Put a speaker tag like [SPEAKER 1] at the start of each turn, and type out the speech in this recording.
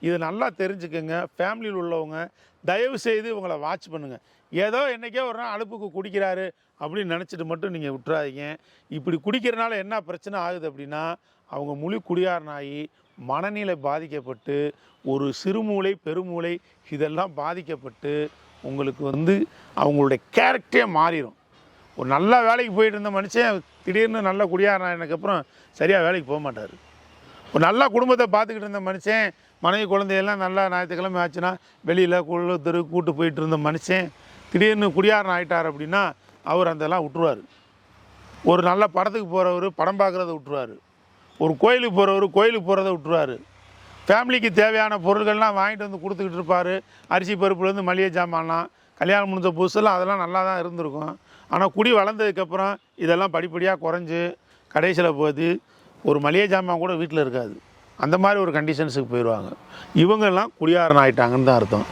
[SPEAKER 1] இது நல்லா தெரிஞ்சுக்கங்க. ஃபேமிலியில் உள்ளவங்க தயவு செய்து இவங்கள வாட்ச் பண்ணுங்கள். ஏதோ என்றைக்கோ ஒரு நாள் அலுப்புக்கு குடிக்கிறாரு அப்படின்னு நினச்சிட்டு மட்டும் நீங்கள் விட்டுறாதீங்க. இப்படி குடிக்கிறனால என்ன பிரச்சனை ஆகுது அப்படின்னா, அவங்க முழு குடியாரனாகி மனநிலை பாதிக்கப்பட்டு ஒரு சிறுமூளை பெருமூளை இதெல்லாம் பாதிக்கப்பட்டு உங்களுக்கு அவங்களுடைய கேரக்டரே மாறிடும். ஒரு நல்ல வேலைக்கு போயிட்டு இருந்த மனுஷன் திடீர்னு நல்ல குடியாரனானதுக்கப்புறம் சரியாக வேலைக்கு போக மாட்டார். ஒரு நல்ல குடும்பத்தை பார்த்துக்கிட்டு இருந்த மனுஷன் மனைவி குழந்தையெல்லாம் நல்லா ஞாயிற்றுக்கிழமை ஆச்சுன்னா வெளியில் குளத்தரு கூட்டு போயிட்டு இருந்த மனுஷன் திடீர்னு குடியாரன் ஆகிட்டார் அப்படின்னா அவர் அதெல்லாம் விட்டுருவார். ஒரு நல்ல படத்துக்கு போகிறவர் படம் பார்க்குறத விட்டுருவார். ஒரு கோயிலுக்கு போகிறவர் கோயிலுக்கு போகிறத விட்டுருவார். ஃபேமிலிக்கு தேவையான பொருட்கள்லாம் வாங்கிட்டு வந்து கொடுத்துக்கிட்டு இருப்பார். அரிசி பருப்புலேருந்து மளிகை சாமான்லாம் கல்யாணம் முடிஞ்ச புதுசெல்லாம் அதெல்லாம் நல்லா தான் இருந்திருக்கும். ஆனால் குடி வளர்ந்ததுக்கப்புறம் இதெல்லாம் படிப்படியாக குறைஞ்சி கடைசியில் போது ஒரு மளிகை சாமான் கூட வீட்டில் இருக்காது. அந்த மாதிரி ஒரு கண்டிஷன்ஸுக்கு போயிடுவாங்க. இவங்கெல்லாம் குடியாரன் ஆகிட்டாங்கன்னு தான் அர்த்தம்.